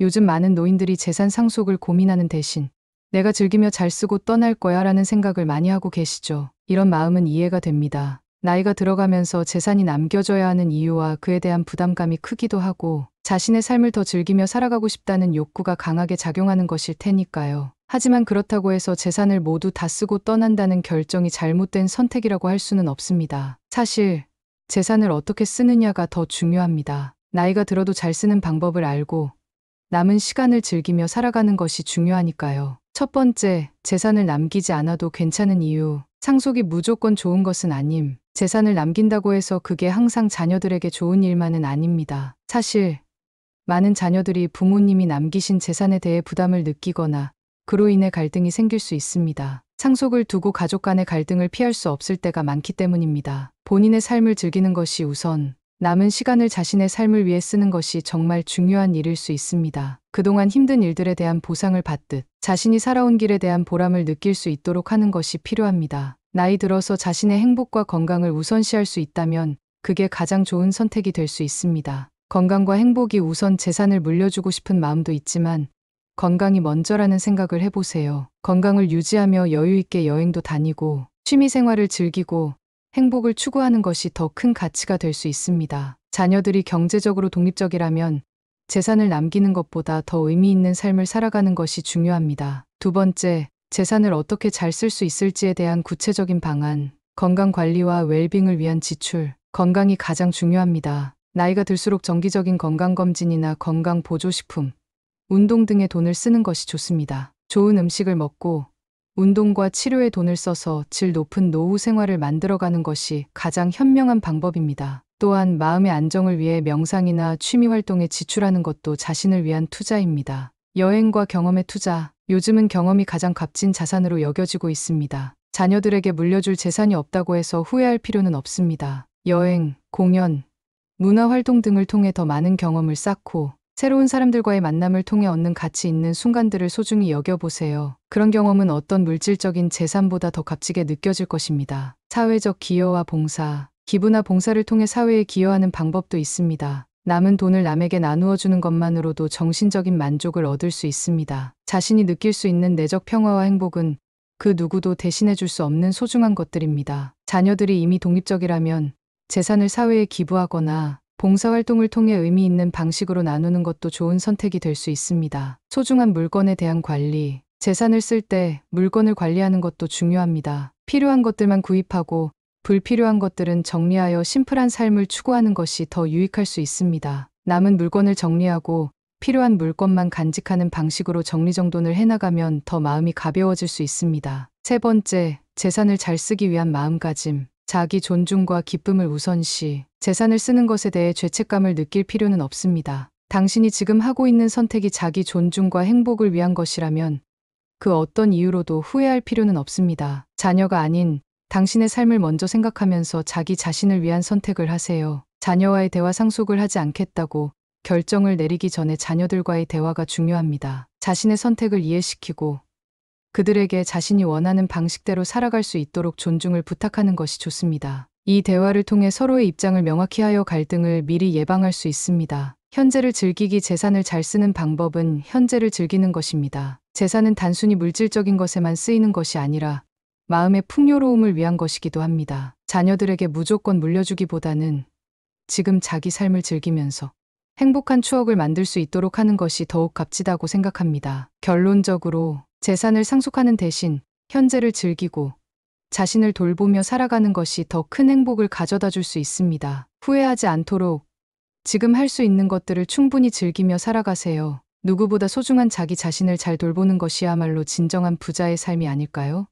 요즘 많은 노인들이 재산 상속을 고민하는 대신 내가 즐기며 잘 쓰고 떠날 거야 라는 생각을 많이 하고 계시죠. 이런 마음은 이해가 됩니다. 나이가 들어가면서 재산이 남겨져야 하는 이유와 그에 대한 부담감이 크기도 하고 자신의 삶을 더 즐기며 살아가고 싶다는 욕구가 강하게 작용하는 것일 테니까요. 하지만 그렇다고 해서 재산을 모두 다 쓰고 떠난다는 결정이 잘못된 선택이라고 할 수는 없습니다. 사실 재산을 어떻게 쓰느냐가 더 중요합니다. 나이가 들어도 잘 쓰는 방법을 알고 남은 시간을 즐기며 살아가는 것이 중요하니까요. 첫 번째, 재산을 남기지 않아도 괜찮은 이유. 상속이 무조건 좋은 것은 아님. 재산을 남긴다고 해서 그게 항상 자녀들에게 좋은 일만은 아닙니다. 사실 많은 자녀들이 부모님이 남기신 재산에 대해 부담을 느끼거나 그로 인해 갈등이 생길 수 있습니다. 상속을 두고 가족 간의 갈등을 피할 수 없을 때가 많기 때문입니다. 본인의 삶을 즐기는 것이 우선, 남은 시간을 자신의 삶을 위해 쓰는 것이 정말 중요한 일일 수 있습니다. 그동안 힘든 일들에 대한 보상을 받듯 자신이 살아온 길에 대한 보람을 느낄 수 있도록 하는 것이 필요합니다. 나이 들어서 자신의 행복과 건강을 우선시할 수 있다면 그게 가장 좋은 선택이 될 수 있습니다. 건강과 행복이 우선 재산을 물려주고 싶은 마음도 있지만 건강이 먼저라는 생각을 해보세요. 건강을 유지하며 여유 있게 여행도 다니고 취미 생활을 즐기고 행복을 추구하는 것이 더 큰 가치가 될 수 있습니다. 자녀들이 경제적으로 독립적이라면 재산을 남기는 것보다 더 의미 있는 삶을 살아가는 것이 중요합니다. 두 번째, 재산을 어떻게 잘 쓸 수 있을지에 대한 구체적인 방안. 건강 관리와 웰빙을 위한 지출. 건강이 가장 중요합니다. 나이가 들수록 정기적인 건강검진이나 건강보조식품, 운동 등에 돈을 쓰는 것이 좋습니다. 좋은 음식을 먹고 운동과 치료에 돈을 써서 질 높은 노후 생활을 만들어가는 것이 가장 현명한 방법입니다. 또한 마음의 안정을 위해 명상이나 취미 활동에 지출하는 것도 자신을 위한 투자입니다. 여행과 경험의 투자. 요즘은 경험이 가장 값진 자산으로 여겨지고 있습니다. 자녀들에게 물려줄 재산이 없다고 해서 후회할 필요는 없습니다. 여행, 공연, 문화활동 등을 통해 더 많은 경험을 쌓고 새로운 사람들과의 만남을 통해 얻는 가치 있는 순간들을 소중히 여겨보세요. 그런 경험은 어떤 물질적인 재산보다 더 값지게 느껴질 것입니다. 사회적 기여와 봉사. 기부나 봉사를 통해 사회에 기여하는 방법도 있습니다. 남은 돈을 남에게 나누어 주는 것만으로도 정신적인 만족을 얻을 수 있습니다. 자신이 느낄 수 있는 내적 평화와 행복은 그 누구도 대신해 줄 수 없는 소중한 것들입니다. 자녀들이 이미 독립적이라면 재산을 사회에 기부하거나 봉사활동을 통해 의미 있는 방식으로 나누는 것도 좋은 선택이 될 수 있습니다. 소중한 물건에 대한 관리. 재산을 쓸 때 물건을 관리하는 것도 중요합니다. 필요한 것들만 구입하고 불필요한 것들은 정리하여 심플한 삶을 추구하는 것이 더 유익할 수 있습니다. 남은 물건을 정리하고 필요한 물건만 간직하는 방식으로 정리정돈을 해나가면 더 마음이 가벼워질 수 있습니다. 세 번째, 재산을 잘 쓰기 위한 마음가짐. 자기 존중과 기쁨을 우선시. 재산을 쓰는 것에 대해 죄책감을 느낄 필요는 없습니다. 당신이 지금 하고 있는 선택이 자기 존중과 행복을 위한 것이라면 그 어떤 이유로도 후회할 필요는 없습니다. 자녀가 아닌 당신의 삶을 먼저 생각하면서 자기 자신을 위한 선택을 하세요. 자녀와의 대화 상속을 하지 않겠다고 결정을 내리기 전에 자녀들과의 대화가 중요합니다. 자신의 선택을 이해시키고 그들에게 자신이 원하는 방식대로 살아갈 수 있도록 존중을 부탁하는 것이 좋습니다. 이 대화를 통해 서로의 입장을 명확히 하여 갈등을 미리 예방할 수 있습니다. 현재를 즐기기. 재산을 잘 쓰는 방법은 현재를 즐기는 것입니다. 재산은 단순히 물질적인 것에만 쓰이는 것이 아니라 마음의 풍요로움을 위한 것이기도 합니다. 자녀들에게 무조건 물려주기보다는 지금 자기 삶을 즐기면서 행복한 추억을 만들 수 있도록 하는 것이 더욱 값지다고 생각합니다. 결론적으로 재산을 상속하는 대신 현재를 즐기고 자신을 돌보며 살아가는 것이 더 큰 행복을 가져다 줄 수 있습니다. 후회하지 않도록 지금 할 수 있는 것들을 충분히 즐기며 살아가세요. 누구보다 소중한 자기 자신을 잘 돌보는 것이야말로 진정한 부자의 삶이 아닐까요?